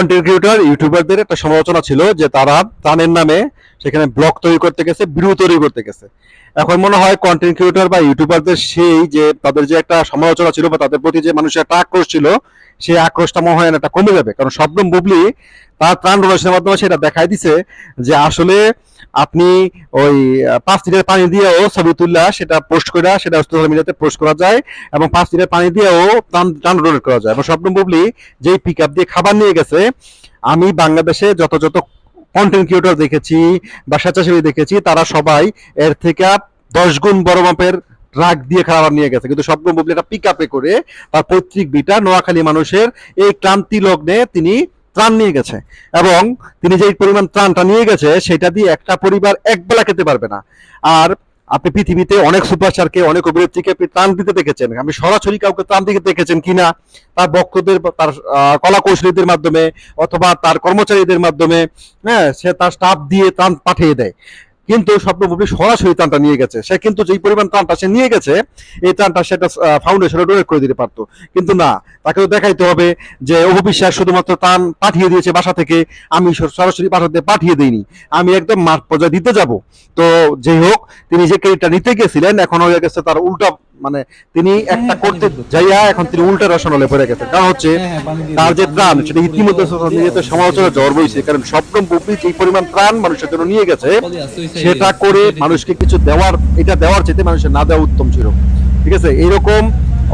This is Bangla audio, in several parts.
কন্টেন্ট ক্রিয়েটর ইউটিউবারদের একটা সমালোচনা ছিল যে তারা ত্রাণের নামে সেখানে ব্লগ তৈরি করতে গেছে, ভিডিও তৈরি করতে গেছে। এখন মনে হয় কন্টেন্ট ক্রিয়েটর বা ইউটিউবারদের সেই যে তাদের যে একটা সমালোচনা ছিল বা তাদের প্রতি যে মানুষের একটা আক্রোশ ছিল, সেই আক্রোশটা মনে হয় একটা কমে যাবে। কারণ শবনম বুবলি তার ত্রাণ ডোনেশনের মাধ্যমে সেটা দেখাই দিছে যে আসলে আপনি ওই 5 লিটার পানি দিয়েও ছবি তুললা সেটা পোস্ট করা, সেটা সোশ্যাল মিডিয়াতে পোস্ট করা যায়, এবং 5 লিটার পানি দিয়েও ত্রাণ ডোনেট করা যায়। এবং শবনম বুবলি যেই পিক আপ দিয়ে খাবার নিয়ে গেছে, আমি বাংলাদেশে যত যত কন্টেন্ট ক্রিয়েটর দেখেছি বা স্বেচ্ছাসেবী দেখেছি, তারা সবাই এর থেকে 10 গুণ বড় মাপের ট্রাক দিয়ে খাবার নিয়ে গেছে, কিন্তু শবনম বুবলি একটা পিক আপে করে তার পৈতৃক বিটা নোয়াখালী মানুষের এই ক্রান্তি লগ্নে তিনি ত্রাণ নিয়ে গেছে। এবং তিনি যে পরিমাণ ত্রাণটা নিয়ে গেছে সেটা দিয়ে একটা পরিবার একবেলা খেতে পারবে না। আর আপনি পৃথিবীতে অনেক সুপারস্টারকে, অনেক অভিনেত্রীকে আপনি ত্রাণ দিতে দেখেছেন, আমি সরাসরি কাউকে ত্রাণ দিতে দেখেছেন কিনা তার ভক্তদের, তার কলা কৌশলীদের মাধ্যমে অথবা তার কর্মচারীদের মাধ্যমে, হ্যাঁ, সে তার স্টাফ দিয়ে ত্রাণ পাঠিয়ে দেয়। কিন্তু শবনম বুবলি সরাসরি ত্রাণটা নিয়ে গেছে। সে কিন্তু যেই পরিমাণ ত্রাণটা সে নিয়ে গেছে, এই ত্রাণটা সেটা ফাউন্ডেশনে ডোনেট করে দিতে পারতো, কিন্তু না, তাকে তো দেখাইতে হবে যে অপু বিশ্বাস শুধুমাত্র ত্রাণ পাঠিয়ে দিয়েছে বাসা থেকে, আমি সরাসরি বাসাতে পাঠিয়ে দিইনি, আমি একদম মাঠ পর্যায়ে দিতে যাব। তো যেই হোক, তিনি যে ক্রেডিটটা নিতে গেছিলেন এখন হয়ে গেছে তার উল্টা, মানে তিনি একটা করতে যাইয়া এখন তিনি উল্টা রসনলে পড়ে গেছে। কারণ হচ্ছে তার যে ত্রাণ সেটা ইতিমধ্যে সোশ্যাল মিডিয়াতে সমালোচনা ঝড় বইছে। কারণ শবনম বুবলি যে পরিমাণ ত্রাণ মানুষের জন্য নিয়ে গেছে, সেটা করে মানুষকে কিছু দেওয়ার, এটা দেওয়ার চেয়ে মানুষের না দেওয়া উত্তম ছিল। ঠিক আছে, এইরকম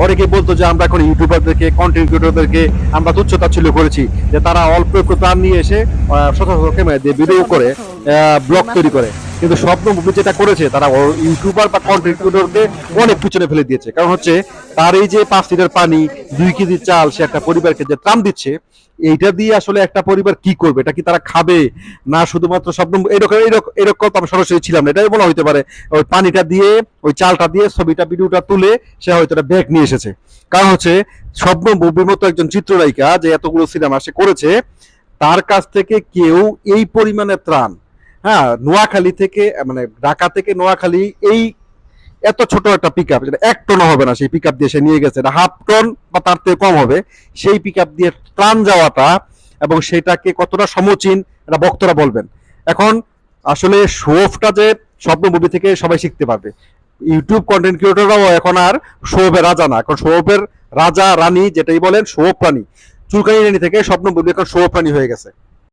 অনেকে বলতো যে আমরা এখন ইউটিউবারদেরকে, কন্টেন্ট ক্রিয়েটরদেরকে আমরা তুচ্ছ তাচ্ছিল্য করেছি, যে তারা অল্প একটু ত্রাণ নিয়ে এসে শত শত ক্যামেরা দিয়ে ভিডিও করে ব্লগ তৈরি করে। কিন্তু শবনম বুবলি যেটা করেছে, তারা ইউটিউবার বা কন্টেন্ট ক্রিয়েটরকে অনেক পিছনে ফেলে দিয়েছে। কারণ হচ্ছে তার এই যে 5 লিটার পানি, 2 কেজি চাল সে একটা পরিবারকে যে ত্রাণ দিচ্ছে, এইটা দিয়ে আসলে একটা পরিবার কি করবে? এটা কি তারা খাবে না শুধুমাত্র শবনম এরকম এরকম এরকম তো আমি সরাসরি ছিলাম না, এটাই মনে হইতে পারে ওই পানিটা দিয়ে, ওই চালটা দিয়ে ছবিটা ভিডিওটা তুলে সে হয়তো একটা ব্যাগ নিয়ে এসেছে। কারণ হচ্ছে শবনম বুবলির মতো একজন চিত্রনায়িকা যে এতগুলো সিনেমা সে করেছে, তার কাছ থেকে কেউ এই পরিমাণে ত্রাণ, হ্যাঁ, নোয়াখালী থেকে, মানে ঢাকা থেকে নোয়াখালী, এই এত ছোট একটা পিক আপ, যেটা 1 টন হবে না, সেই পিক আপ দিয়ে সে নিয়ে গেছে, এটা 1/2 টন বা তার থেকে কম হবে, সেই পিক আপ দিয়ে ত্রাণ যাওয়াটা, এবং সেটাকে কতটা সমীচীন এটা ভক্তরা বলবেন। এখন আসলে শো অফটা যে শবনম মুভি থেকে সবাই শিখতে পারবে। ইউটিউব কন্টেন্ট ক্রিয়েটররাও এখন আর শো অফের রাজা না, এখন শো অফের রাজা রানী যেটাই বলেন, শো অফ প্রাণী, চুলকানি রানী থেকে শবনম মুভি এখন শো অফ প্রাণী হয়ে গেছে।